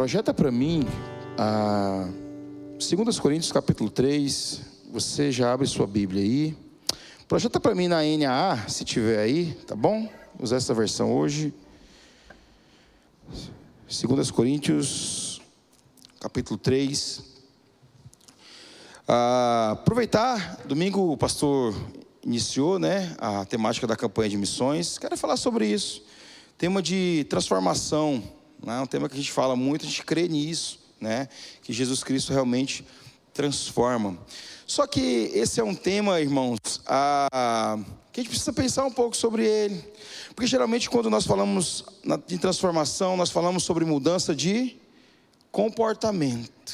Projeta para mim, 2 Coríntios capítulo 3, você já abre sua Bíblia aí. Projeta para mim na NAA, se tiver aí, tá bom? Vou usar essa versão hoje. 2 Coríntios capítulo 3. Aproveitar, domingo o pastor iniciou, a temática da campanha de missões. Quero falar sobre isso. Tema de transformação, um tema que a gente fala muito, a gente crê nisso, que Jesus Cristo realmente transforma. Só que esse é um tema, irmãos, que a gente precisa pensar um pouco sobre ele. Porque geralmente quando nós falamos de transformação, nós falamos sobre mudança de comportamento,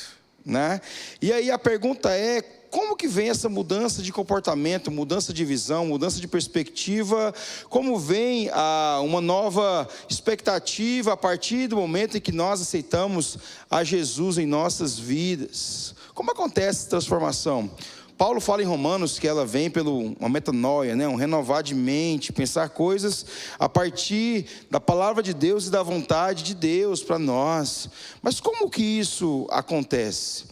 E aí a pergunta é: como que vem essa mudança de comportamento, mudança de visão, mudança de perspectiva? Como vem uma nova expectativa a partir do momento em que nós aceitamos a Jesus em nossas vidas? Como acontece essa transformação? Paulo fala em Romanos que ela vem pelo uma metanoia, um renovar de mente, pensar coisas a partir da palavra de Deus e da vontade de Deus para nós. Mas como que isso acontece?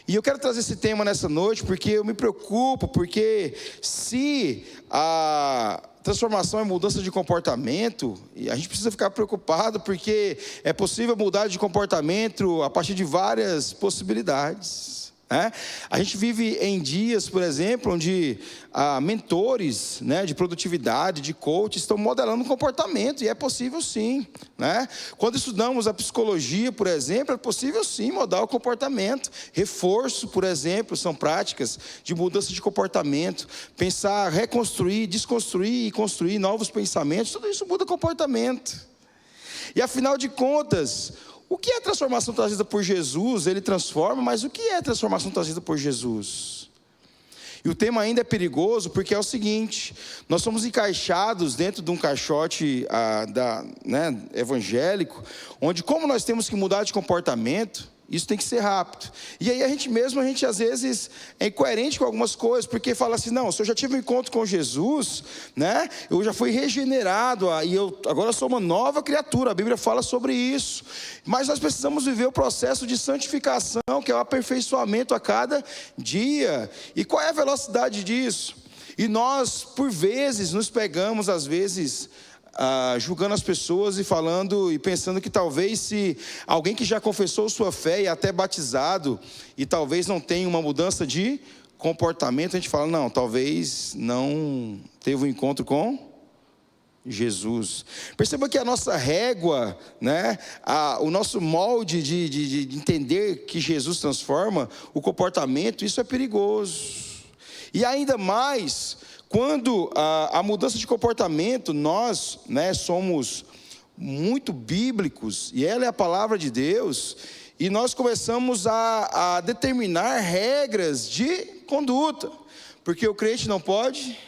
E eu quero trazer esse tema nessa noite porque eu me preocupo, porque se a transformação é mudança de comportamento, a gente precisa ficar preocupado, porque é possível mudar de comportamento a partir de várias possibilidades. A gente vive em dias, por exemplo, onde mentores de produtividade, de coach, estão modelando o comportamento, e é possível sim. Quando estudamos a psicologia, por exemplo, é possível sim mudar o comportamento. Reforço, por exemplo, são práticas de mudança de comportamento. Pensar, reconstruir, desconstruir e construir novos pensamentos, tudo isso muda o comportamento. E afinal de contas, o que é transformação trazida por Jesus? Ele transforma, mas o que é transformação trazida por Jesus? E o tema ainda é perigoso, porque é o seguinte: nós somos encaixados dentro de um caixote evangélico, onde, como nós temos que mudar de comportamento, isso tem que ser rápido. E aí a gente às vezes é incoerente com algumas coisas, porque fala assim: não, se eu já tive um encontro com Jesus, eu já fui regenerado, e eu agora sou uma nova criatura, a Bíblia fala sobre isso. Mas nós precisamos viver o processo de santificação, que é o aperfeiçoamento a cada dia. E qual é a velocidade disso? E nós, por vezes, nos pegamos, às vezes, julgando as pessoas e falando e pensando que talvez, se alguém que já confessou sua fé e até batizado, e talvez não tenha uma mudança de comportamento, a gente fala: não, talvez não teve um encontro com Jesus. Perceba que a nossa régua, o nosso molde de entender que Jesus transforma o comportamento, isso é perigoso. E ainda mais quando a mudança de comportamento, nós somos muito bíblicos, e ela é a palavra de Deus, e nós começamos a determinar regras de conduta, porque o crente não pode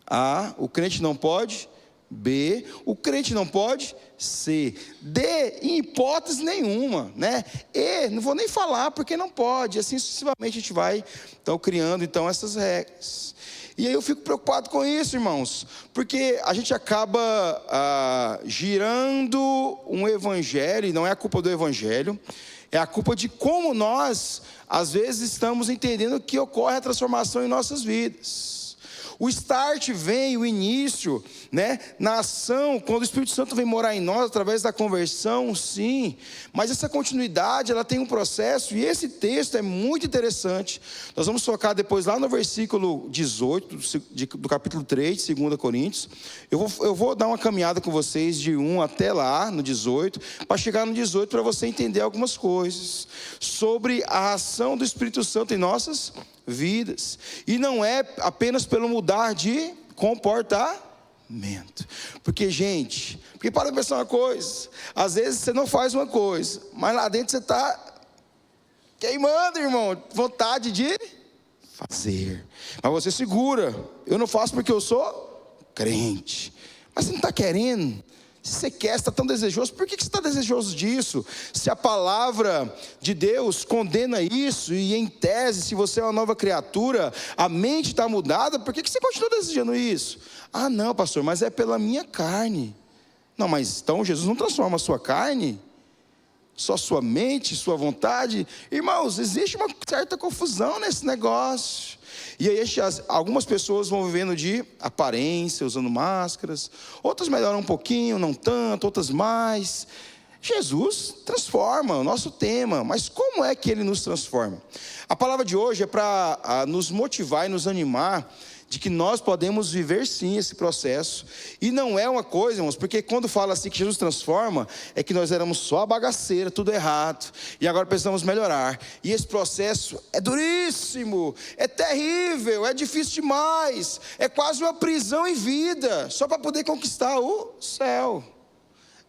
A, o crente não pode B, o crente não pode C, D, em hipótese nenhuma, E, não vou nem falar porque não pode, assim sucessivamente a gente vai criando essas regras. E aí eu fico preocupado com isso, irmãos, porque a gente acaba girando um evangelho, e não é a culpa do evangelho, é a culpa de como nós, às vezes, estamos entendendo que ocorre a transformação em nossas vidas. O start vem, o início, na ação, quando o Espírito Santo vem morar em nós, através da conversão, sim. Mas essa continuidade, ela tem um processo, e esse texto é muito interessante. Nós vamos focar depois lá no versículo 18, do capítulo 3, de 2 Coríntios. Eu vou dar uma caminhada com vocês de 1 até lá, no 18, para chegar no 18, para você entender algumas coisas sobre a ação do Espírito Santo em nossas vidas. E não é apenas pelo mudar de comportamento. Porque, gente, para pensar uma coisa, às vezes você não faz uma coisa, mas lá dentro você está queimando, irmão, vontade de fazer. Mas você segura: eu não faço porque eu sou crente. Mas você não está querendo. Se você quer, está tão desejoso, por que você está desejoso disso? Se a palavra de Deus condena isso, e em tese, se você é uma nova criatura, a mente está mudada, por que você continua desejando isso? Ah, não, pastor, mas é pela minha carne. Não, mas então Jesus não transforma a sua carne? Só sua mente, sua vontade? Irmãos, existe uma certa confusão nesse negócio. E aí algumas pessoas vão vivendo de aparência, usando máscaras. Outras melhoram um pouquinho, não tanto, outras mais. Jesus transforma, o nosso tema. Mas como é que Ele nos transforma? A palavra de hoje é para nos motivar e nos animar de que nós podemos viver sim esse processo. E não é uma coisa, irmãos, porque quando fala assim que Jesus transforma, é que nós éramos só a bagaceira, tudo errado, e agora precisamos melhorar. E esse processo é duríssimo, é terrível, é difícil demais, é quase uma prisão em vida, só para poder conquistar o céu.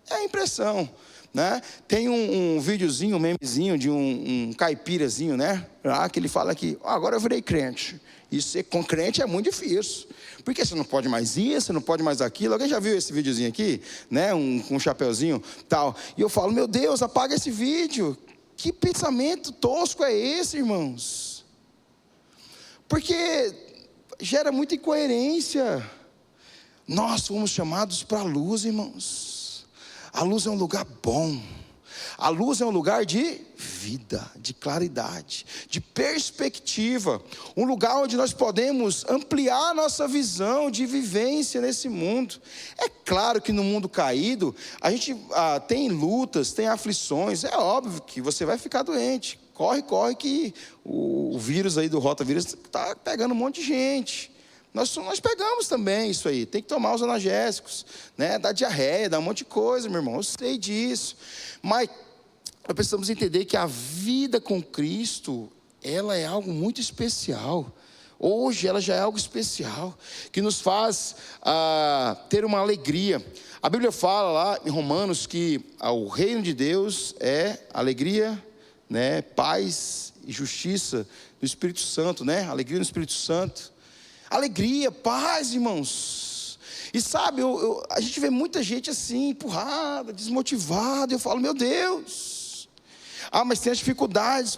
É a impressão, né? Tem um videozinho, um memezinho de um caipirazinho, né? Que ele fala que agora eu virei crente. E ser com crente é muito difícil, porque você não pode mais isso, você não pode mais aquilo. Alguém já viu esse videozinho aqui, né? Com um chapeuzinho tal. E eu falo, meu Deus, apaga esse vídeo. Que pensamento tosco é esse, irmãos? Porque gera muita incoerência. Nós fomos chamados para a luz, irmãos. A luz é um lugar bom. A luz é um lugar de vida, de claridade, de perspectiva. Um lugar onde nós podemos ampliar a nossa visão de vivência nesse mundo. É claro que no mundo caído, a gente tem lutas, tem aflições. É óbvio que você vai ficar doente. Corre que o vírus aí do rotavírus está pegando um monte de gente. Nós pegamos também isso aí. Tem que tomar os analgésicos, né? Dá diarreia, dá um monte de coisa, meu irmão. Eu sei disso. Mas nós precisamos entender que a vida com Cristo, ela é algo muito especial. Hoje ela já é algo especial, que nos faz ter uma alegria. A Bíblia fala lá em Romanos que o reino de Deus é alegria, né? Paz e justiça do Espírito Santo, né? Alegria no Espírito Santo. Alegria, paz, irmãos. E sabe, a gente vê muita gente assim, empurrada, desmotivada. Eu falo, meu Deus. Mas tem as dificuldades.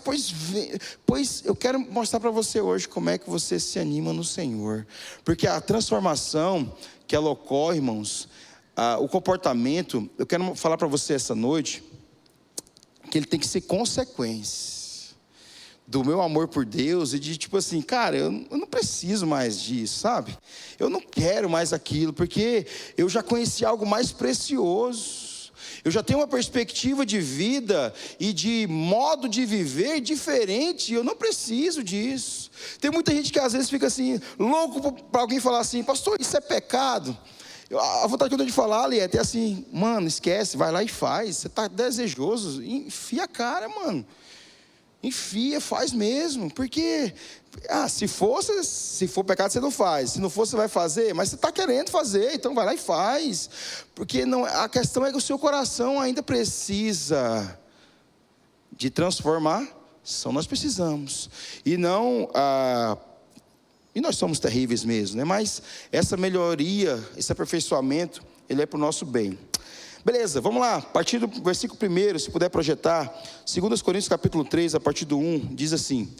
Pois eu quero mostrar para você hoje como é que você se anima no Senhor. Porque a transformação que ela ocorre, irmãos, o comportamento, eu quero falar para você essa noite, que ele tem que ser consequência do meu amor por Deus e de tipo assim, cara, eu não preciso mais disso, sabe? Eu não quero mais aquilo, porque eu já conheci algo mais precioso. Eu já tenho uma perspectiva de vida e de modo de viver diferente, e eu não preciso disso. Tem muita gente que às vezes fica assim, louco para alguém falar assim, pastor, isso é pecado? A vontade que eu tenho de falar ali é até assim, mano, esquece, vai lá e faz. Você está desejoso, enfia a cara, mano. Enfia, faz mesmo, porque se for pecado você não faz, se não for você vai fazer, mas você está querendo fazer, então vai lá e faz, porque não, a questão é que o seu coração ainda precisa de transformação, nós precisamos, e nós somos terríveis mesmo, né? Mas essa melhoria, esse aperfeiçoamento, ele é para o nosso bem. Beleza, vamos lá, a partir do versículo 1, se puder projetar, 2 Coríntios capítulo 3, a partir do 1, diz assim: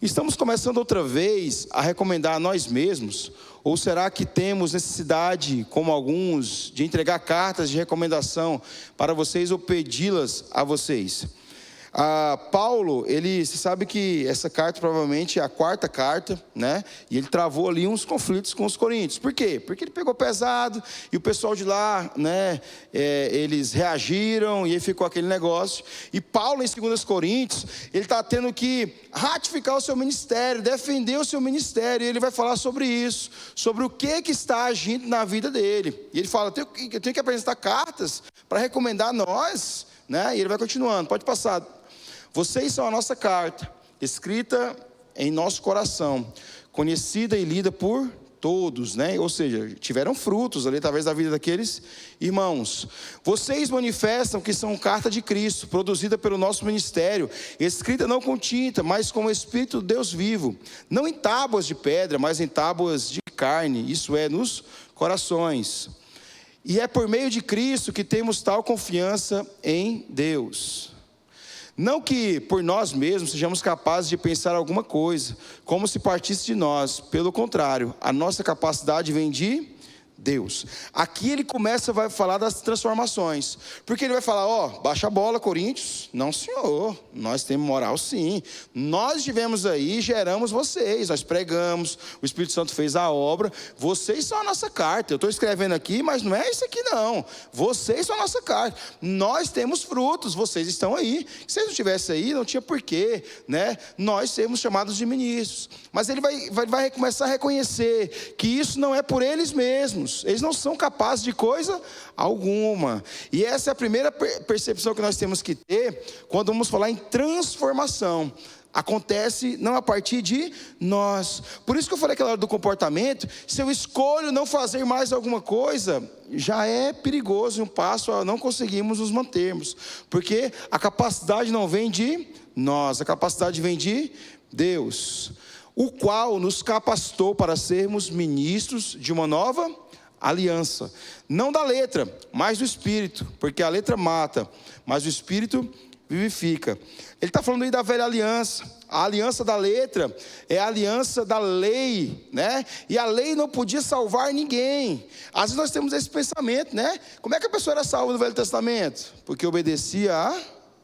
estamos começando outra vez a recomendar a nós mesmos, ou será que temos necessidade, como alguns, de entregar cartas de recomendação para vocês ou pedi-las a vocês? Paulo, você sabe que essa carta provavelmente é a 4ª carta, né? E ele travou ali uns conflitos com os coríntios. Por quê? Porque ele pegou pesado e o pessoal de lá, né? Eles reagiram e aí ficou aquele negócio. E Paulo, em 2 Coríntios, ele está tendo que ratificar o seu ministério, defender o seu ministério. E ele vai falar sobre isso, sobre o que está agindo na vida dele. E ele fala, eu tenho que apresentar cartas para recomendar a nós, né? E ele vai continuando, pode passar. Vocês são a nossa carta, escrita em nosso coração, conhecida e lida por todos, né? Ou seja, tiveram frutos ali através da vida daqueles irmãos. Vocês manifestam que são carta de Cristo, produzida pelo nosso ministério, escrita não com tinta, mas com o Espírito de Deus vivo, não em tábuas de pedra, mas em tábuas de carne, isso é, nos corações. E é por meio de Cristo que temos tal confiança em Deus. Não que por nós mesmos sejamos capazes de pensar alguma coisa, como se partisse de nós. Pelo contrário, a nossa capacidade vem de Deus. Aqui ele vai falar das transformações, porque ele vai falar, baixa a bola, Coríntios. Não, senhor, nós temos moral sim, nós estivemos aí, geramos vocês, nós pregamos, o Espírito Santo fez a obra, vocês são a nossa carta. Eu estou escrevendo aqui, mas não é isso aqui não, vocês são a nossa carta, nós temos frutos, vocês estão aí. Se vocês não estivessem aí, não tinha porquê, né? Nós sermos chamados de ministros. Mas ele vai começar a reconhecer que isso não é por eles mesmos, eles não são capazes de coisa alguma. E essa é a primeira percepção que nós temos que ter quando vamos falar em transformação. Acontece não a partir de nós. Por isso que eu falei aquela hora do comportamento. Se eu escolho não fazer mais alguma coisa, já é perigoso, um passo a não conseguirmos nos mantermos, porque a capacidade não vem de nós, a capacidade vem de Deus, o qual nos capacitou para sermos ministros de uma nova aliança, não da letra, mas do Espírito, porque a letra mata, mas o Espírito vivifica. Ele está falando aí da velha aliança. A aliança da letra é a aliança da lei, né? E a lei não podia salvar ninguém. Às vezes nós temos esse pensamento, né? Como é que a pessoa era salva no Velho Testamento? Porque obedecia à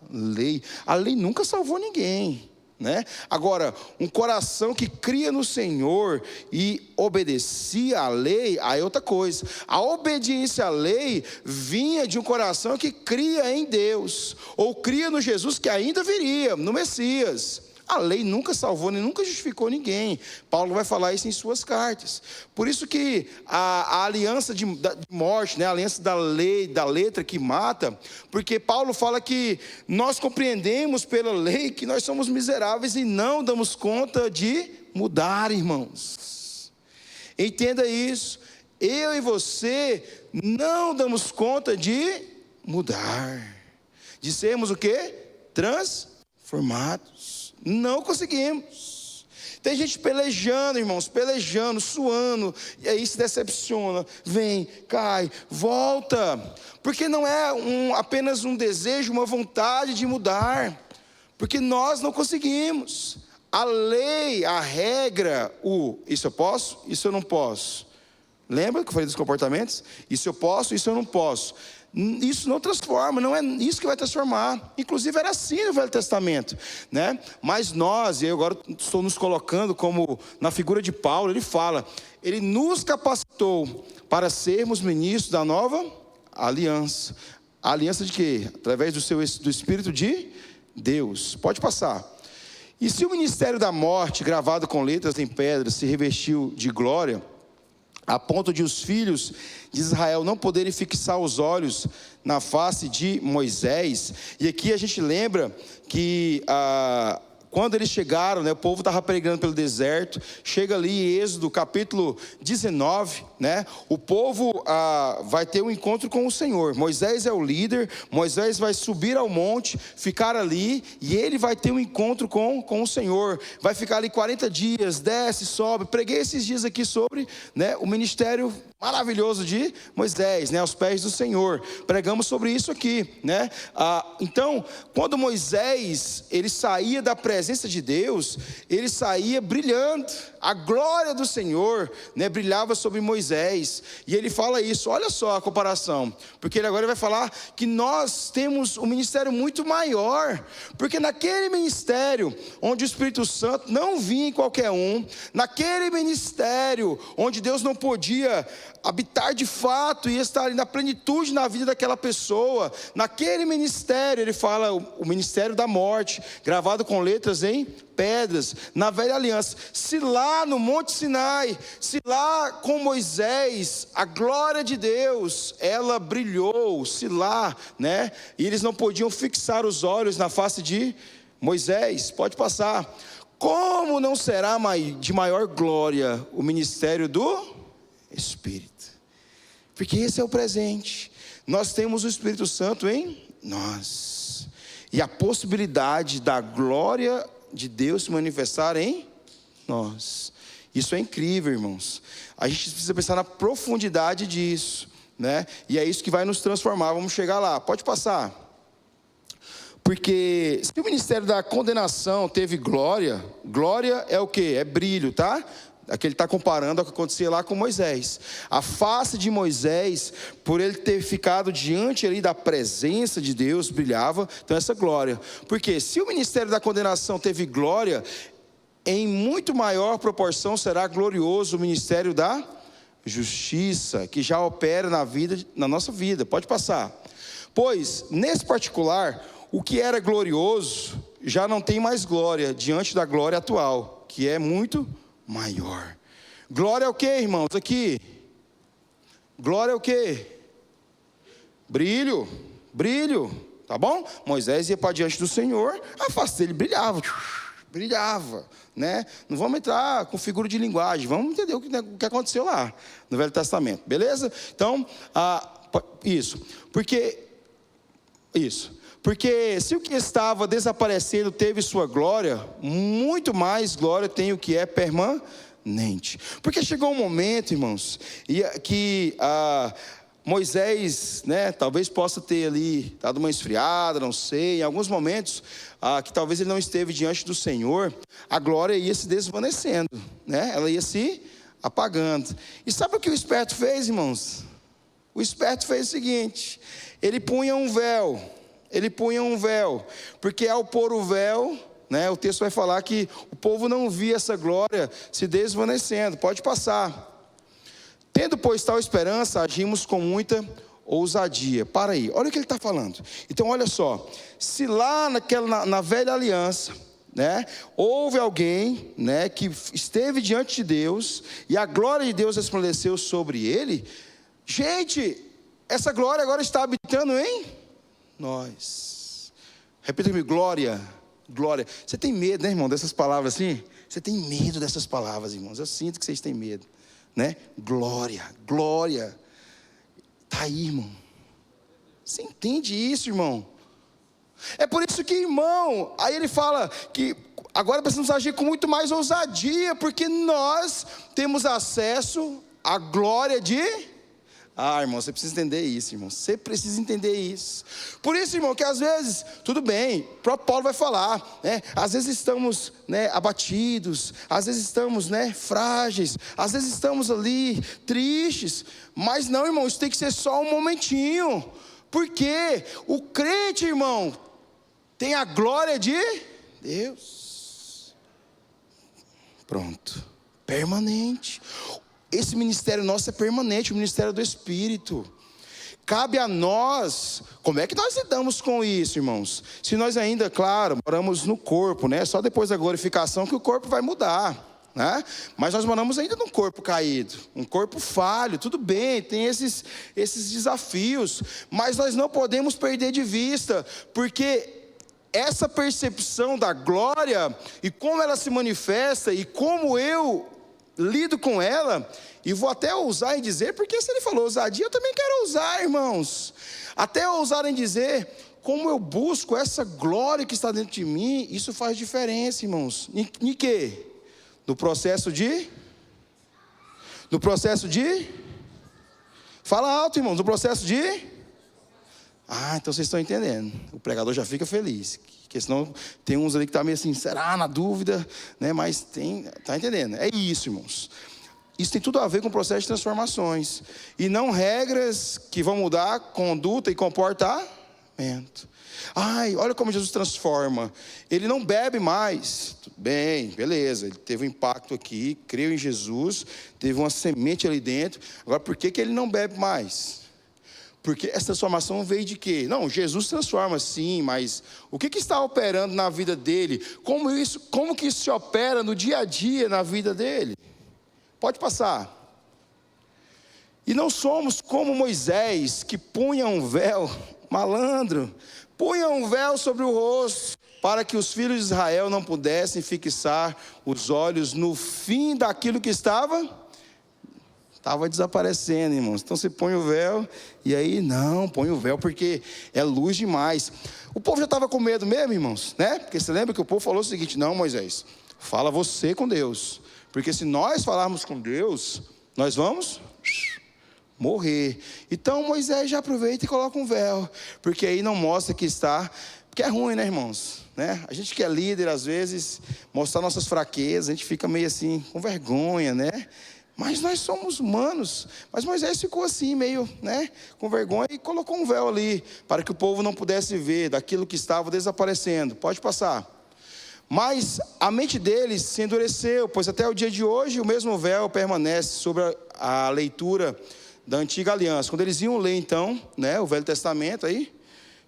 lei. A lei nunca salvou ninguém, né? Agora, um coração que cria no Senhor e obedecia à lei, aí é outra coisa. A obediência à lei vinha de um coração que cria em Deus, ou cria no Jesus que ainda viria, no Messias. A lei nunca salvou, nem nunca justificou ninguém. Paulo vai falar isso em suas cartas. Por isso que a aliança de morte, né, a aliança da lei, da letra que mata, porque Paulo fala que nós compreendemos pela lei que nós somos miseráveis e não damos conta de mudar, irmãos. Entenda isso. Eu e você não damos conta de mudar, de sermos o quê? Transformados. Não conseguimos. Tem gente pelejando, irmãos, pelejando, suando, e aí se decepciona, vem, cai, volta, porque não é apenas um desejo, uma vontade de mudar, porque nós não conseguimos. A lei, a regra, isso eu posso, isso eu não posso. Lembra que eu falei dos comportamentos? Isso eu posso, isso eu não posso. Isso não transforma, não é isso que vai transformar. Inclusive era assim no Velho Testamento, né? Mas nós, e eu agora estou nos colocando como na figura de Paulo, ele fala, ele nos capacitou para sermos ministros da nova aliança. A aliança de quê? Através do Espírito de Deus. Pode passar. E se o ministério da morte, gravado com letras em pedra, se revestiu de glória, a ponto de os filhos de Israel não poderem fixar os olhos na face de Moisés. E aqui a gente lembra que quando eles chegaram, né, o povo estava pregando pelo deserto, chega ali em Êxodo capítulo 19, né, o povo vai ter um encontro com o Senhor. Moisés é o líder, Moisés vai subir ao monte, ficar ali, e ele vai ter um encontro com o Senhor, vai ficar ali 40 dias, desce, sobe. Preguei esses dias aqui sobre, né, o ministério maravilhoso de Moisés, né, aos pés do Senhor. Pregamos sobre isso aqui, né? Então, quando Moisés ele saía da presença de Deus, ele saía brilhando. A glória do Senhor, né, brilhava sobre Moisés. E ele fala isso. Olha só a comparação, porque ele agora vai falar que nós temos um ministério muito maior, porque naquele ministério onde o Espírito Santo não vinha em qualquer um, naquele ministério onde Deus não podia habitar de fato e estar ali na plenitude na vida daquela pessoa, naquele ministério, ele fala o ministério da morte, gravado com letras em pedras, na velha aliança. Se lá no Monte Sinai, se lá com Moisés, a glória de Deus, ela brilhou, se lá, né, e eles não podiam fixar os olhos na face de Moisés. Pode passar. Como não será de maior glória o ministério do Espírito? Porque esse é o presente. Nós temos o Espírito Santo em nós, e a possibilidade da glória de Deus se manifestar em nós. Isso é incrível, irmãos. A gente precisa pensar na profundidade disso, né? E é isso que vai nos transformar. Vamos chegar lá. Pode passar. Porque se o ministério da condenação teve glória, glória é o quê? É brilho, tá? Aqui ele está comparando ao que acontecia lá com Moisés. A face de Moisés, por ele ter ficado diante ali da presença de Deus, brilhava, então essa glória. Porque se o ministério da condenação teve glória, em muito maior proporção será glorioso o ministério da justiça, que já opera na nossa vida. Pode passar. Pois, nesse particular, o que era glorioso já não tem mais glória diante da glória atual, que é muito maior. Glória é o que, irmãos? Aqui. Glória é o que? Brilho. Brilho. Tá bom? Moisés ia para diante do Senhor, a face dele brilhava. Brilhava, né? Não vamos entrar com figura de linguagem, vamos entender o que aconteceu lá no Velho Testamento, beleza? Então, porque se o que estava desaparecendo teve sua glória, muito mais glória tem o que é permanente. Porque chegou um momento, irmãos, que Moisés, né, talvez possa ter ali dado uma esfriada, não sei, em alguns momentos que talvez ele não esteve diante do Senhor, a glória ia se desvanecendo, né? Ela ia se apagando. E sabe o que o esperto fez, irmãos? O esperto fez o seguinte: ele punha um véu, porque ao pôr o véu, né, o texto vai falar que o povo não via essa glória se desvanecendo. Pode passar. Tendo, pois, tal esperança, agimos com muita ousadia. Para aí, olha o que ele está falando. Então, olha só, se lá na velha aliança, né, houve alguém, né, que esteve diante de Deus, e a glória de Deus resplandeceu sobre ele, gente, essa glória agora está habitando em nós. Repita comigo: glória, glória. Você tem medo, né, irmão, dessas palavras assim? Você tem medo dessas palavras, irmãos? Eu sinto que vocês têm medo, né? Glória, glória. Está aí, irmão. Você entende isso, irmão? É por isso que, irmão, aí ele fala que agora precisamos agir com muito mais ousadia, porque nós temos acesso à glória de... irmão, você precisa entender isso, irmão. Você precisa entender isso. Por isso, irmão, que às vezes, tudo bem, o próprio Paulo vai falar, né? Às vezes estamos, né, abatidos, às vezes estamos, né, frágeis, às vezes estamos ali tristes, mas não, irmão, isso tem que ser só um momentinho, porque o crente, irmão, tem a glória de Deus. Pronto. Permanente. Esse ministério nosso é permanente, o ministério do Espírito. Cabe a nós, como é que nós lidamos com isso, irmãos? Se nós ainda, claro, moramos no corpo, né? Só depois da glorificação que o corpo vai mudar, né? Mas nós moramos ainda num corpo caído, um corpo falho, tudo bem, tem esses desafios, mas nós não podemos perder de vista, porque essa percepção da glória, e como ela se manifesta, e como eu lido com ela, e vou até ousar em dizer, porque se ele falou ousadia, eu também quero ousar, irmãos, até ousar em dizer, como eu busco essa glória que está dentro de mim, isso faz diferença, irmãos. Em quê? No processo de? Fala alto, irmãos, no processo de? Então vocês estão entendendo, o pregador já fica feliz, porque senão tem uns ali que estão meio assim, será, na dúvida, né? Mas está entendendo, é isso, irmãos. Isso tem tudo a ver com o processo de transformações, e não regras que vão mudar conduta e comportamento. Olha como Jesus transforma, ele não bebe mais, tudo bem, beleza, ele teve um impacto aqui, creu em Jesus, teve uma semente ali dentro, agora por que ele não bebe mais? Porque essa transformação veio de quê? Não, Jesus transforma sim, mas o que está operando na vida dele? Como que isso se opera no dia a dia na vida dele? Pode passar. E não somos como Moisés, que punha um véu, malandro, punha um véu sobre o rosto, para que os filhos de Israel não pudessem fixar os olhos no fim daquilo que estava desaparecendo, irmãos. Então você põe o véu, e aí não, põe o véu porque é luz demais. O povo já estava com medo mesmo, irmãos, né? Porque você lembra que o povo falou o seguinte: não, Moisés, fala você com Deus, porque se nós falarmos com Deus, nós vamos morrer. Então Moisés já aproveita e coloca um véu, porque aí não mostra que está Porque é ruim, né, irmãos? Né? A gente que é líder, às vezes, mostrar nossas fraquezas, a gente fica meio assim, com vergonha, né? Mas nós somos humanos. Mas Moisés ficou assim, meio, né, com vergonha, e colocou um véu ali, para que o povo não pudesse ver daquilo que estava desaparecendo. Pode passar. Mas a mente deles se endureceu, pois até o dia de hoje o mesmo véu permanece sobre a leitura da antiga aliança. Quando eles iam ler então, né, o Velho Testamento aí,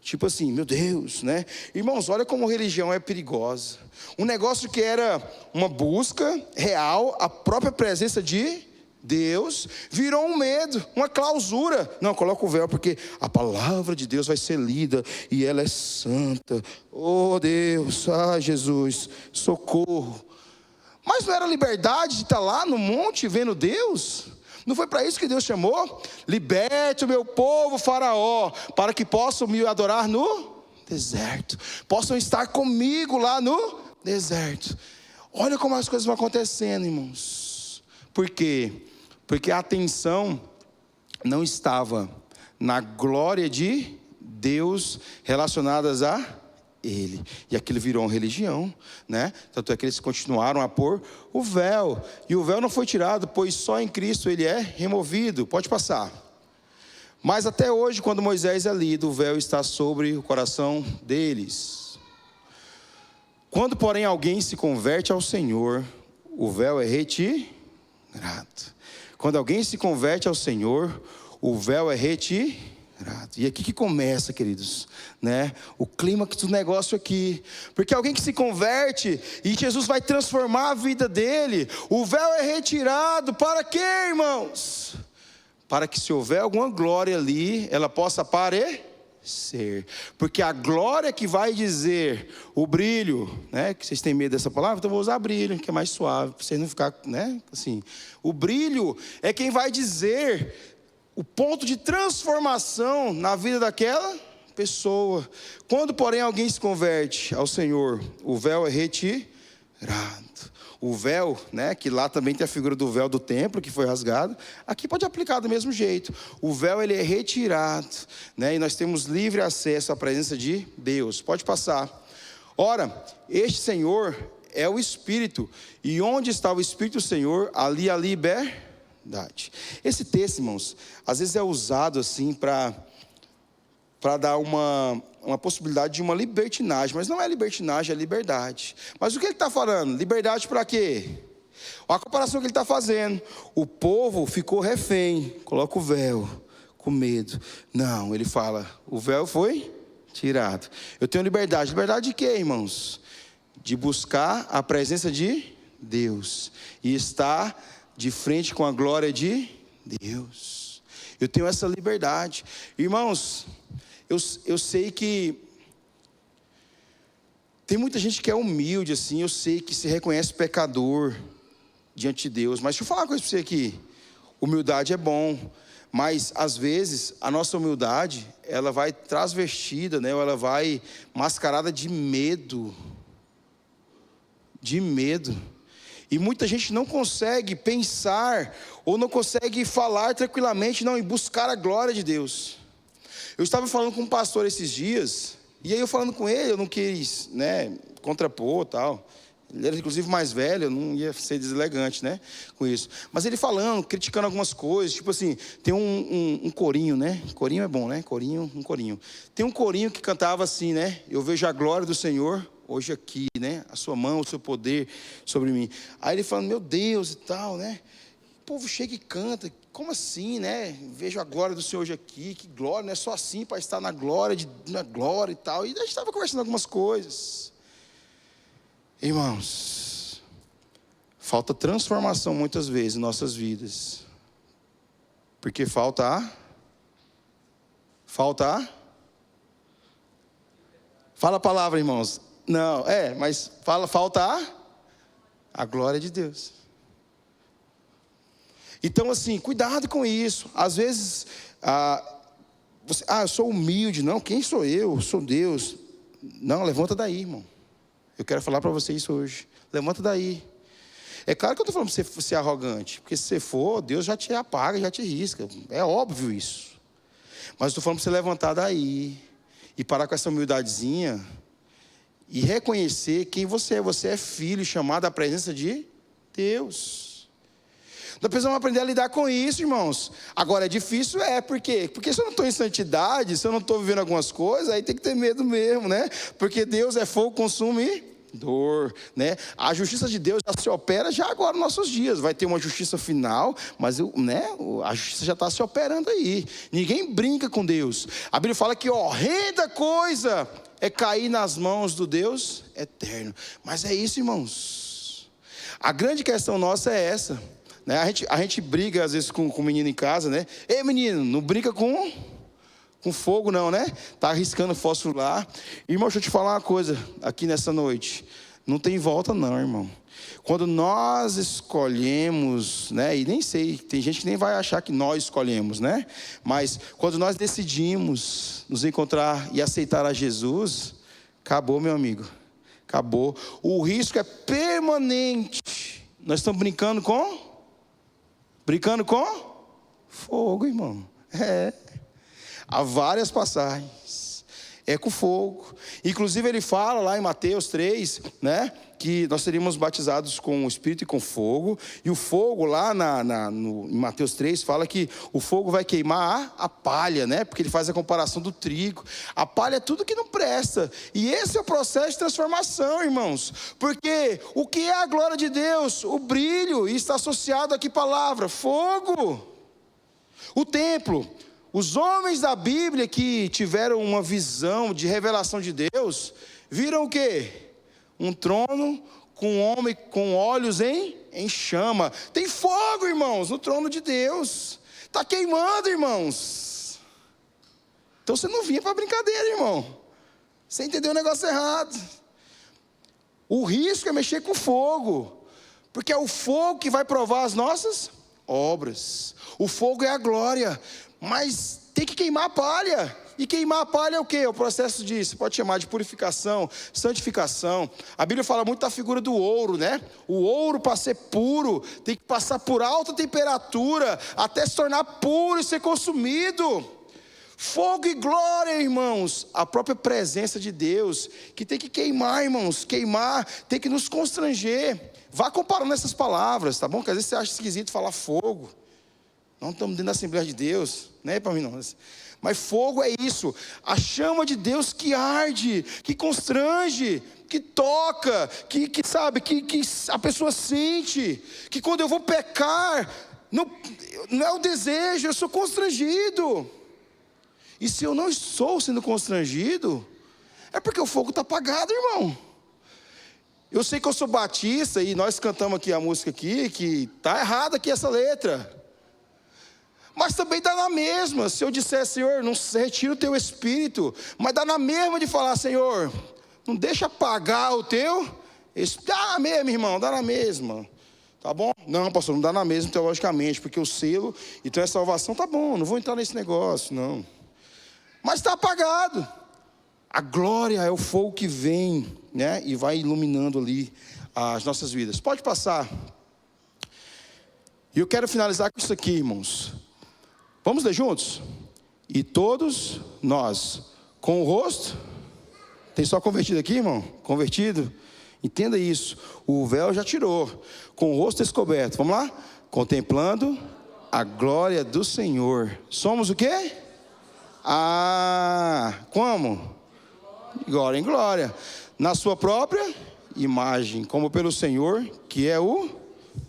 tipo assim, meu Deus, né? Irmãos, olha como a religião é perigosa. Um negócio que era uma busca real, a própria presença de Deus, virou um medo, uma clausura. Não, coloca o véu porque a palavra de Deus vai ser lida e ela é santa. Oh Deus, Jesus, socorro. Mas não era liberdade de estar lá no monte vendo Deus? Não foi para isso que Deus chamou? Liberte o meu povo faraó, para que possam me adorar no deserto, possam estar comigo lá no deserto. Olha como as coisas vão acontecendo, irmãos. Por quê? Porque a atenção não estava na glória de Deus relacionadas a Ele, e aquilo virou uma religião, né? Tanto é que eles continuaram a pôr o véu, e o véu não foi tirado, pois só em Cristo ele é removido. Pode passar. Mas até hoje, quando Moisés é lido, o véu está sobre o coração deles. Quando, porém, alguém se converte ao Senhor, o véu é retirado. Quando alguém se converte ao Senhor, o véu é retirado. E aqui que começa, queridos, né? O clímax do negócio aqui. Porque alguém que se converte e Jesus vai transformar a vida dele, o véu é retirado. Para quê, irmãos? Para que, se houver alguma glória ali, ela possa aparecer. Porque a glória que vai dizer o brilho, né? Que vocês têm medo dessa palavra, então eu vou usar brilho, que é mais suave, para vocês não ficar, né? Assim, o brilho é quem vai dizer o ponto de transformação na vida daquela pessoa. Quando, porém, alguém se converte ao Senhor, o véu é retirado. O véu, né, que lá também tem a figura do véu do templo, que foi rasgado. Aqui pode aplicar do mesmo jeito. O véu, ele é retirado, né, e nós temos livre acesso à presença de Deus. Pode passar. Ora, este Senhor é o Espírito, e onde está o Espírito do Senhor, ali a liberdade. Esse texto, irmãos, às vezes é usado assim para dar uma possibilidade de uma libertinagem, mas não é libertinagem, é liberdade. Mas o que ele está falando? Liberdade para quê? Olha a comparação que ele está fazendo. O povo ficou refém, coloca o véu, com medo. Não, ele fala, o véu foi tirado. Eu tenho liberdade. Liberdade de quê, irmãos? De buscar a presença de Deus e estar de frente com a glória de Deus. Eu tenho essa liberdade. Irmãos, eu sei que tem muita gente que é humilde assim, eu sei que se reconhece pecador diante de Deus, mas deixa eu falar uma coisa para você aqui. Humildade é bom, mas às vezes a nossa humildade, ela vai transvestida, né? Ou ela vai mascarada de medo. De medo. E muita gente não consegue pensar, ou não consegue falar tranquilamente, não, em buscar a glória de Deus. Eu estava falando com um pastor esses dias, e aí eu falando com ele, eu não quis, né, contrapor tal. Ele era inclusive mais velho, eu não ia ser deselegante, né, com isso. Mas ele falando, criticando algumas coisas, tipo assim, tem um corinho, né, corinho é bom, né, um corinho. Tem um corinho que cantava assim, né, eu vejo a glória do Senhor hoje aqui, né, a sua mão, o seu poder sobre mim. Aí ele falando, meu Deus e tal, né, o povo chega e canta, como assim, né, vejo a glória do Senhor hoje aqui, que glória, não é só assim para estar na glória e tal. E a gente estava conversando algumas coisas. Irmãos, falta transformação muitas vezes em nossas vidas, porque falta fala a palavra, irmãos. Não, mas falta a glória de Deus. Então assim, cuidado com isso. Às vezes, eu sou humilde. Não, quem sou eu? Sou Deus. Não, levanta daí, irmão. Eu quero falar para você isso hoje. Levanta daí. É claro que eu estou falando para você ser arrogante, porque se você for, Deus já te apaga, já te risca. É óbvio isso. Mas eu estou falando para você levantar daí e parar com essa humildadezinha e reconhecer quem você é. Você é filho chamado à presença de Deus. Nós precisamos aprender a lidar com isso, irmãos. Agora é difícil, por quê? Porque se eu não estou em santidade, se eu não estou vivendo algumas coisas, aí tem que ter medo mesmo, né? Porque Deus é fogo consumidor, né? A justiça de Deus já se opera já agora nos nossos dias. Vai ter uma justiça final, mas a justiça já está se operando aí. Ninguém brinca com Deus. A Bíblia fala que horrenda coisa é cair nas mãos do Deus eterno. Mas é isso, irmãos. A grande questão nossa é essa, né? A gente briga às vezes com o menino em casa, né? Ei, menino, não brinca com fogo não, né? Tá arriscando fósforo lá. Irmão, deixa eu te falar uma coisa aqui nessa noite. Não tem volta não, irmão. Quando nós escolhemos, né? E nem sei, tem gente que nem vai achar que nós escolhemos, né? Mas quando nós decidimos nos encontrar e aceitar a Jesus, acabou, meu amigo. Acabou. O risco é permanente. Nós estamos brincando com fogo, irmão. Há várias passagens, é com fogo. Inclusive ele fala lá em Mateus 3, né, que nós seríamos batizados com o Espírito e com fogo. E o fogo lá em Mateus 3 fala que o fogo vai queimar a palha, né, porque ele faz a comparação do trigo. A palha é tudo que não presta. E esse é o processo de transformação, irmãos. Porque o que é a glória de Deus? O brilho, e está associado aqui palavra, fogo. O templo. Os homens da Bíblia que tiveram uma visão de revelação de Deus, viram o quê? Um trono com um homem com olhos em chama. Tem fogo, irmãos, no trono de Deus. Está queimando, irmãos. Então você não vinha para brincadeira, irmão. Você entendeu o negócio errado. O risco é mexer com fogo, porque é o fogo que vai provar as nossas obras. O fogo é a glória. Mas tem que queimar a palha. E queimar a palha é o quê? É o processo de, você pode chamar de purificação, santificação. A Bíblia fala muito da figura do ouro, né? O ouro, para ser puro, tem que passar por alta temperatura, até se tornar puro e ser consumido. Fogo e glória, irmãos. A própria presença de Deus, que tem que queimar, irmãos. Queimar, tem que nos constranger. Vá comparando essas palavras, tá bom? Porque às vezes você acha esquisito falar fogo. Não estamos dentro da Assembleia de Deus, não é para mim não. Mas fogo é isso, a chama de Deus que arde, que constrange, que toca, que sabe, que a pessoa sente, que quando eu vou pecar, não é o desejo, eu sou constrangido. E se eu não estou sendo constrangido, é porque o fogo está apagado, irmão. Eu sei que eu sou batista e nós cantamos aqui a música aqui, que está errada aqui essa letra. Mas também dá na mesma, se eu disser, Senhor, não retira o teu espírito, mas dá na mesma de falar, Senhor, não deixa apagar o teu espírito. Dá na mesma, irmão, dá na mesma, tá bom? Não, pastor, não dá na mesma teologicamente, porque o selo, então é salvação, tá bom, não vou entrar nesse negócio, não. Mas está apagado. A glória é o fogo que vem, né, e vai iluminando ali as nossas vidas. Pode passar. E eu quero finalizar com isso aqui, irmãos. Vamos ler juntos? E todos nós, com o rosto, tem só convertido aqui, irmão? Convertido? Entenda isso, o véu já tirou, com o rosto descoberto, vamos lá? Contemplando a glória do Senhor. Somos o quê? Como? Glória em glória. Na sua própria imagem, como pelo Senhor, que é o...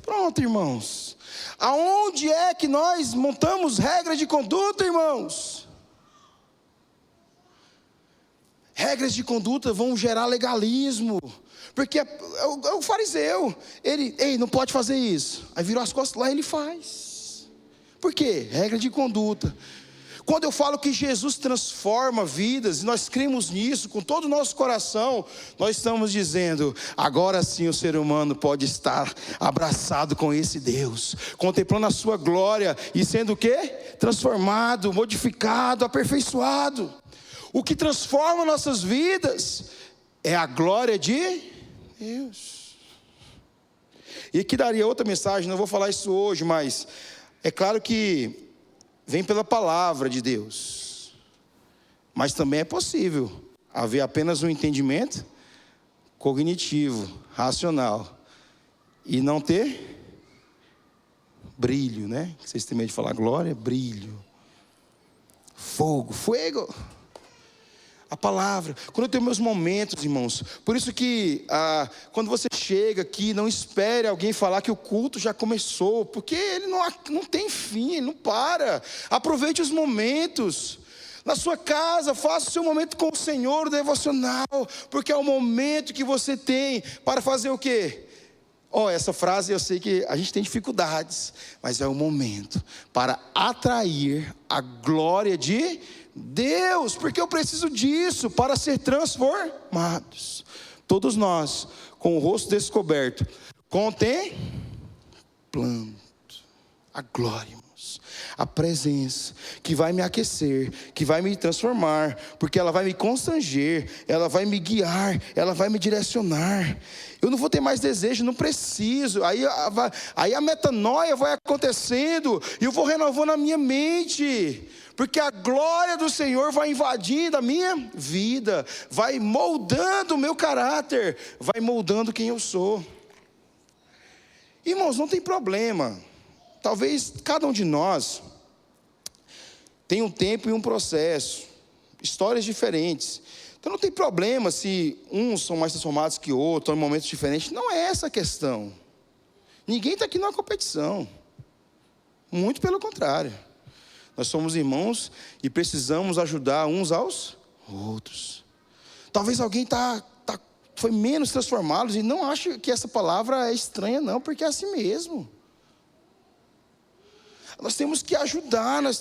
Pronto, irmãos. Aonde é que nós montamos regras de conduta, irmãos? Regras de conduta vão gerar legalismo. Porque é o fariseu. Ele, não pode fazer isso. Aí virou as costas lá e ele faz. Por quê? Regra de conduta. Quando eu falo que Jesus transforma vidas, e nós cremos nisso com todo o nosso coração, nós estamos dizendo, agora sim o ser humano pode estar abraçado com esse Deus, contemplando a sua glória, e sendo o quê? Transformado, modificado, aperfeiçoado. O que transforma nossas vidas é a glória de Deus. E aqui daria outra mensagem, não vou falar isso hoje, mas é claro que vem pela palavra de Deus. Mas também é possível haver apenas um entendimento cognitivo, racional, e não ter brilho, né? Vocês têm medo de falar glória? Brilho. Fogo. A palavra. Quando eu tenho meus momentos, irmãos. Por isso que quando você chega aqui, não espere alguém falar que o culto já começou. Porque ele não tem fim, ele não para. Aproveite os momentos. Na sua casa, faça o seu momento com o Senhor, o devocional. Porque é o momento que você tem para fazer o quê? Essa frase eu sei que a gente tem dificuldades, mas é o momento para atrair a glória de Deus, porque eu preciso disso para ser transformados. Todos nós, com o rosto descoberto, contemplando a glória, irmãos, a presença que vai me aquecer, que vai me transformar, porque ela vai me constranger, ela vai me guiar, ela vai me direcionar. Eu não vou ter mais desejo, não preciso. Aí a metanoia vai acontecendo e eu vou renovando a minha mente, porque a glória do Senhor vai invadindo a minha vida, vai moldando o meu caráter, vai moldando quem eu sou. Irmãos, não tem problema. Talvez cada um de nós tenha um tempo e um processo, histórias diferentes. Então não tem problema se uns são mais transformados que outros, estão em momentos diferentes. Não é essa a questão. Ninguém está aqui numa competição. Muito pelo contrário. Nós somos irmãos e precisamos ajudar uns aos outros. Talvez alguém foi menos transformado e não ache que essa palavra é estranha, não, porque é assim mesmo. Nós temos que ajudar, nós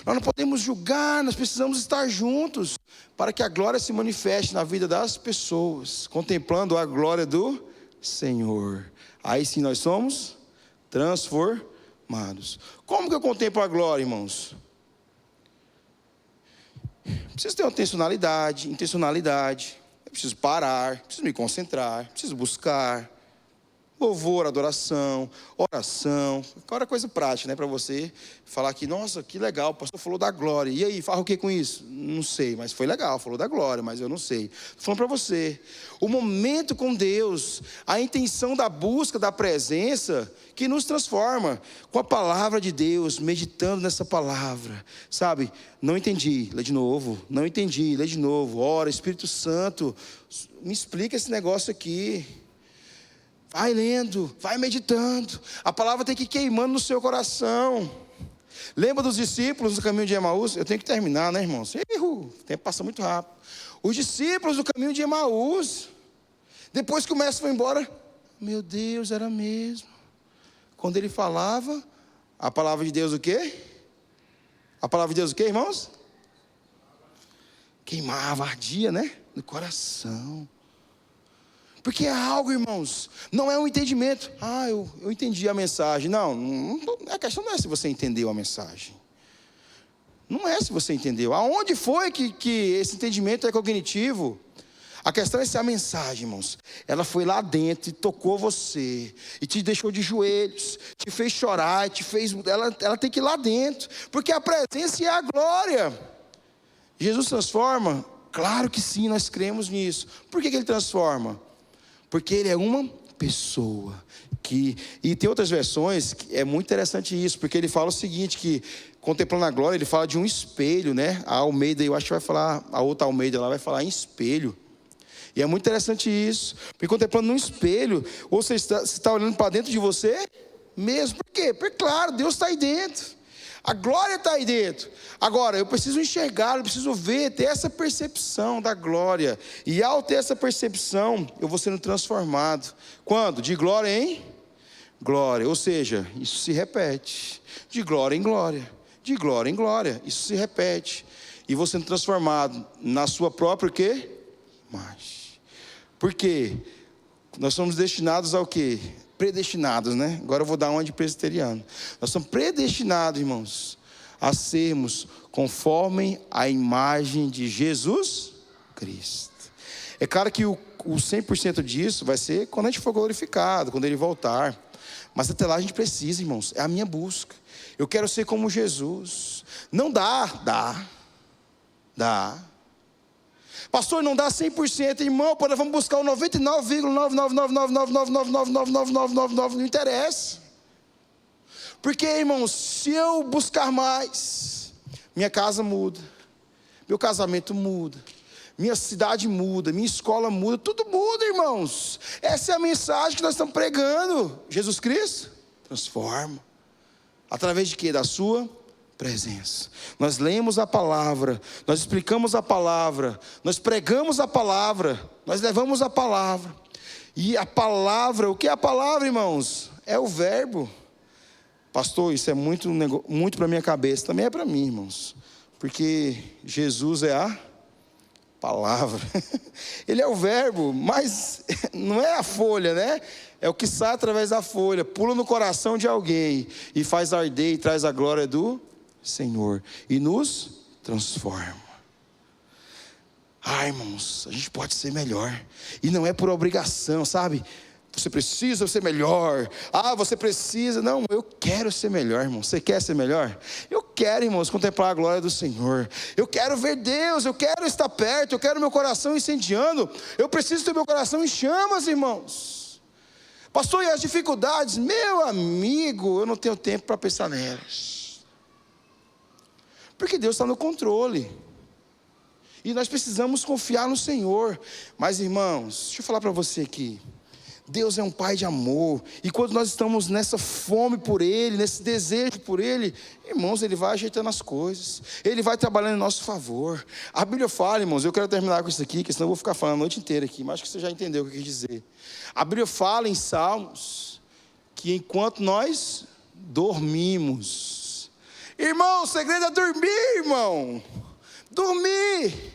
não podemos julgar, nós precisamos estar juntos para que a glória se manifeste na vida das pessoas, contemplando a glória do Senhor. Aí sim nós somos transformados. Como que eu contemplo a glória, irmãos? Preciso ter uma intencionalidade. Eu preciso parar, preciso me concentrar, preciso buscar. Louvor, adoração, oração. Agora é coisa prática, né? Para você falar que, nossa, que legal, o pastor falou da glória. E aí, fala o que com isso? Não sei, mas foi legal, falou da glória, mas eu não sei. Estou falando para você. O momento com Deus, a intenção da busca da presença que nos transforma. Com a palavra de Deus, meditando nessa palavra. Sabe? Não entendi, lê de novo. Não entendi, lê de novo. Ora, Espírito Santo, me explica esse negócio aqui. Vai lendo, vai meditando. A palavra tem que ir queimando no seu coração. Lembra dos discípulos do caminho de Emaús? Eu tenho que terminar, né, irmãos? O tempo passa muito rápido. Os discípulos do caminho de Emaús, depois que o mestre foi embora, meu Deus, era mesmo. Quando ele falava, a palavra de Deus o quê? A palavra de Deus o quê, irmãos? Queimava, ardia, né? No coração. Porque é algo, irmãos, não é um entendimento. Eu entendi a mensagem. Não, a questão não é se você entendeu a mensagem. Não é se você entendeu. Aonde foi que esse entendimento é cognitivo? A questão é se a mensagem, irmãos, ela foi lá dentro e tocou você, e te deixou de joelhos, te fez chorar, ela tem que ir lá dentro, porque a presença é a glória. Jesus transforma? Claro que sim, nós cremos nisso. Por que ele transforma? Porque ele é uma pessoa e tem outras versões que é muito interessante isso, porque ele fala o seguinte, que contemplando a glória, ele fala de um espelho, né? A Almeida, eu acho que vai falar, a outra Almeida lá vai falar em espelho. E é muito interessante isso, porque contemplando num espelho, ou você está olhando para dentro de você mesmo. Por quê? Porque claro, Deus está aí dentro. A glória está aí dentro. Agora, eu preciso enxergar, eu preciso ver, ter essa percepção da glória. E ao ter essa percepção, eu vou sendo transformado. Quando? De glória em glória. Ou seja, isso se repete. De glória em glória. De glória em glória. Isso se repete. E vou sendo transformado na sua própria o quê? Imagem. Por quê? Nós somos destinados ao quê? Predestinados, né? Agora eu vou dar uma de presbiteriano. Nós somos predestinados, irmãos, a sermos conforme a imagem de Jesus Cristo. É claro que o 100% disso vai ser quando a gente for glorificado, quando ele voltar. Mas até lá a gente precisa, irmãos, é a minha busca. Eu quero ser como Jesus. Não dá. Pastor, não dá 100%, irmão, vamos buscar o 99,99999999999, não interessa. Porque, irmãos, se eu buscar mais, minha casa muda, meu casamento muda, minha cidade muda, minha escola muda, tudo muda, irmãos. Essa é a mensagem que nós estamos pregando. Jesus Cristo transforma. Através de quê? Da sua presença. Nós lemos a palavra, nós explicamos a palavra, nós pregamos a palavra, nós levamos a palavra. E a palavra, o que é a palavra, irmãos? É o verbo. Pastor, isso é muito para a minha cabeça, também é para mim, irmãos. Porque Jesus é a palavra. Ele é o verbo, mas não é a folha, né? É o que sai através da folha, pula no coração de alguém e faz arder e traz a glória do Senhor e nos transforma. Irmãos, a gente pode ser melhor, e não é por obrigação, sabe? Você precisa ser melhor. Você precisa. Não, eu quero ser melhor, irmão. Você quer ser melhor? Eu quero, irmãos, contemplar a glória do Senhor. Eu quero ver Deus, eu quero estar perto, eu quero meu coração incendiando. Eu preciso ter meu coração em chamas, irmãos. Pastor, e as dificuldades? Meu amigo, eu não tenho tempo para pensar nelas. Porque Deus está no controle. E nós precisamos confiar no Senhor. Mas, irmãos, deixa eu falar para você aqui. Deus é um Pai de amor, e quando nós estamos nessa fome por Ele, nesse desejo por Ele, irmãos, Ele vai ajeitando as coisas, Ele vai trabalhando em nosso favor. A Bíblia fala, irmãos, eu quero terminar com isso aqui, porque senão eu vou ficar falando a noite inteira aqui, mas acho que você já entendeu o que eu quis dizer. A Bíblia fala em Salmos, que enquanto nós dormimos, irmão, o segredo é dormir, irmão, dormir.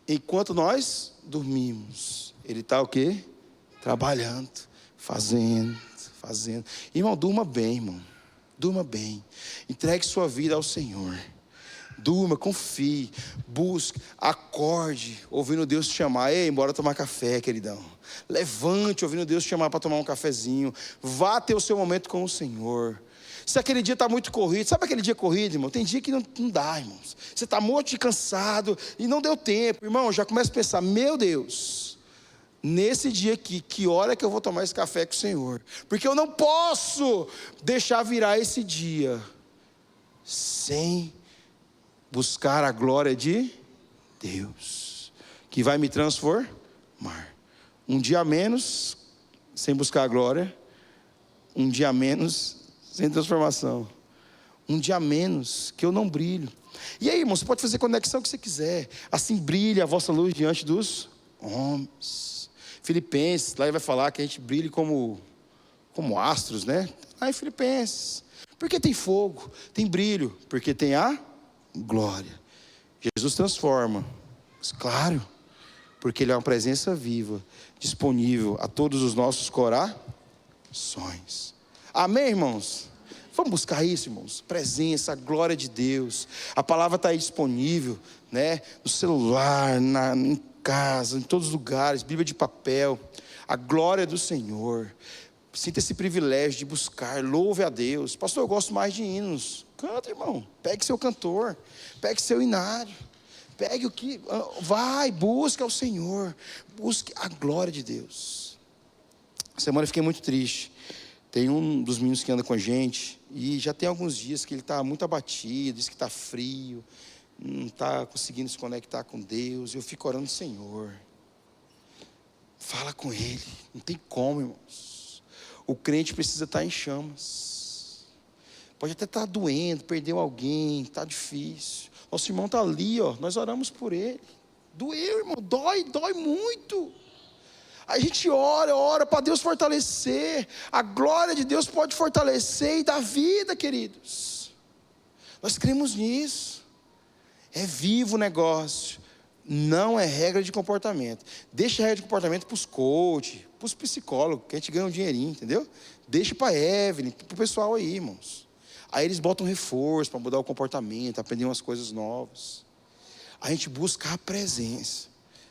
Enquanto nós dormimos, Ele está o quê? Trabalhando, fazendo. Irmão, durma bem, irmão. Durma bem. Entregue sua vida ao Senhor. Durma, confie, busque, acorde, ouvindo Deus te chamar. Ei, bora tomar café, queridão. Levante, ouvindo Deus te chamar para tomar um cafezinho. Vá ter o seu momento com o Senhor. Se aquele dia está muito corrido, sabe aquele dia corrido, irmão? Tem dia que não dá, irmãos. Você está morto e cansado e não deu tempo. Irmão, já começa a pensar, meu Deus, nesse dia aqui, que hora que eu vou tomar esse café com o Senhor? Porque eu não posso deixar virar esse dia sem buscar a glória de Deus, que vai me transformar. Um dia a menos sem buscar a glória, um dia a menos sem transformação, um dia a menos que eu não brilho. E aí, irmão, você pode fazer a conexão que você quiser. Assim brilha a vossa luz diante dos homens. Filipenses, lá ele vai falar que a gente brilhe como astros, né? Lá em Filipenses. Porque tem fogo, tem brilho, porque tem a glória. Jesus transforma, claro, porque Ele é uma presença viva, disponível a todos os nossos corações. Amém, irmãos? Vamos buscar isso, irmãos. Presença, a glória de Deus. A palavra está aí disponível, né? No celular, em casa, em todos os lugares, Bíblia de papel. A glória do Senhor. Sinta esse privilégio de buscar. Louve a Deus. Pastor, eu gosto mais de hinos. Canta, irmão. Pegue seu cantor. Pegue seu inário. Pegue o que... Vai, busque ao Senhor. Busque a glória de Deus. Essa semana eu fiquei muito triste. Tem um dos meninos que anda com a gente, e já tem alguns dias que ele está muito abatido, diz que está frio, não está conseguindo se conectar com Deus. Eu fico orando, Senhor, fala com Ele. Não tem como, irmãos. O crente precisa estar em chamas. Pode até estar doendo, perdeu alguém, está difícil. Nosso irmão está ali, ó, nós oramos por ele. Doeu, irmão, dói muito. A gente ora para Deus fortalecer. A glória de Deus pode fortalecer e dar vida, queridos. Nós cremos nisso. É vivo o negócio. Não é regra de comportamento. Deixa a regra de comportamento para os coaches, para os psicólogos, que a gente ganha um dinheirinho, entendeu? Deixa para a Evelyn, para o pessoal aí, irmãos. Aí eles botam reforço para mudar o comportamento, aprender umas coisas novas. A gente busca a presença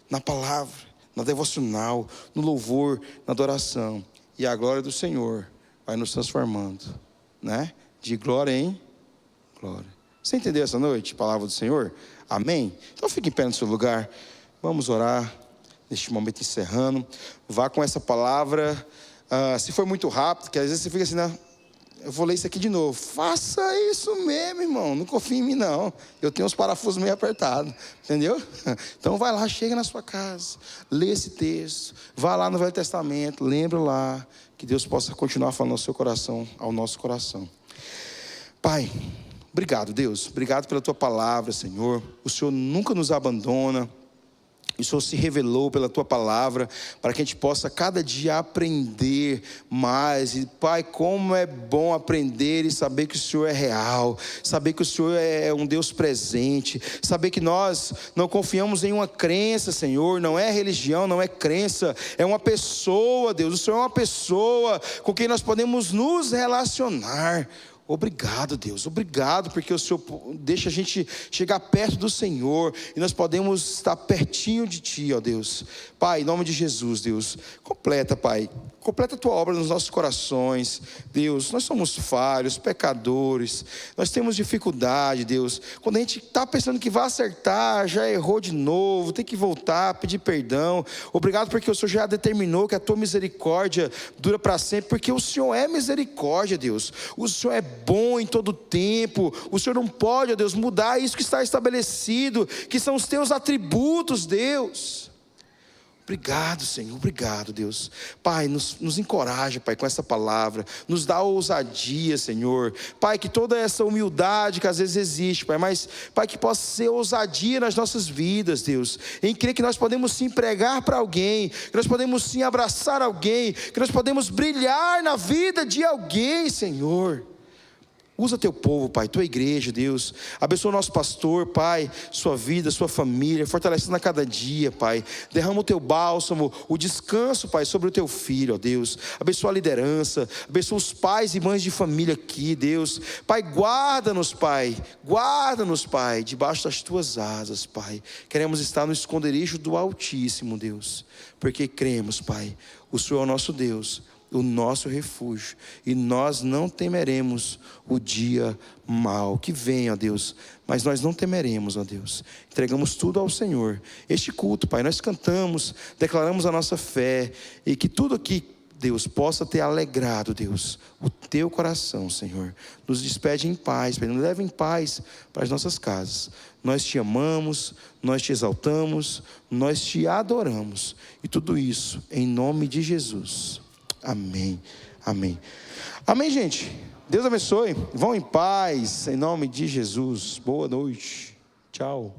na palavra, na devocional, no louvor, na adoração. E a glória do Senhor vai nos transformando, né? De glória em glória. Você entendeu essa noite a palavra do Senhor? Amém? Então fique em pé no seu lugar. Vamos orar, neste momento encerrando. Vá com essa palavra. Se for muito rápido, que às vezes você fica assim, né? Eu vou ler isso aqui de novo. Faça isso mesmo, irmão. Não confie em mim, não. Eu tenho os parafusos meio apertados. Entendeu? Então vai lá, chega na sua casa. Lê esse texto. Vá lá no Velho Testamento. Lembra lá. Que Deus possa continuar falando ao seu coração, ao nosso coração. Pai, obrigado, Deus. Obrigado pela tua palavra, Senhor. O Senhor nunca nos abandona. O Senhor se revelou pela tua palavra, para que a gente possa cada dia aprender mais. E Pai, como é bom aprender e saber que o Senhor é real, saber que o Senhor é um Deus presente, saber que nós não confiamos em uma crença, Senhor, não é religião, não é crença, é uma pessoa, Deus. O Senhor é uma pessoa com quem nós podemos nos relacionar. Obrigado, Deus, obrigado, porque o Senhor deixa a gente chegar perto do Senhor, e nós podemos estar pertinho de Ti, ó Deus. Pai, em nome de Jesus, Deus, completa, Pai, completa a Tua obra nos nossos corações. Deus, nós somos falhos, pecadores, nós temos dificuldade, Deus. Quando a gente está pensando que vai acertar, já errou de novo, tem que voltar, pedir perdão. Obrigado porque o Senhor já determinou que a Tua misericórdia dura para sempre, porque o Senhor é misericórdia, Deus. O Senhor é bom em todo tempo. O Senhor não pode, ó Deus, mudar isso que está estabelecido, que são os Teus atributos, Deus. Obrigado, Senhor, obrigado, Deus. Pai, nos encoraja, Pai, com essa palavra. Nos dá ousadia, Senhor. Pai, que toda essa humildade que às vezes existe, Pai, mas, Pai, que possa ser ousadia nas nossas vidas, Deus. Em crer que nós podemos sim pregar para alguém, que nós podemos sim abraçar alguém, que nós podemos brilhar na vida de alguém, Senhor. Usa teu povo, Pai, tua igreja, Deus. Abençoa o nosso pastor, Pai, sua vida, sua família, fortalecendo a cada dia, Pai. Derrama o teu bálsamo, o descanso, Pai, sobre o teu filho, ó Deus. Abençoa a liderança, abençoa os pais e mães de família aqui, Deus. Pai, guarda-nos, Pai, debaixo das tuas asas, Pai. Queremos estar no esconderijo do Altíssimo, Deus, porque cremos, Pai, o Senhor é o nosso Deus, o nosso refúgio, e nós não temeremos o dia mau que vem, ó Deus, mas nós não temeremos, ó Deus. Entregamos tudo ao Senhor. Este culto, Pai, nós cantamos, declaramos a nossa fé, e que tudo aqui, Deus, possa ter alegrado, Deus, o teu coração, Senhor. Nos despede em paz, Pai, nos leva em paz para as nossas casas. Nós te amamos, nós te exaltamos, nós te adoramos, e tudo isso em nome de Jesus. Amém, amém. Amém, gente. Deus abençoe. Vão em paz, em nome de Jesus. Boa noite. Tchau.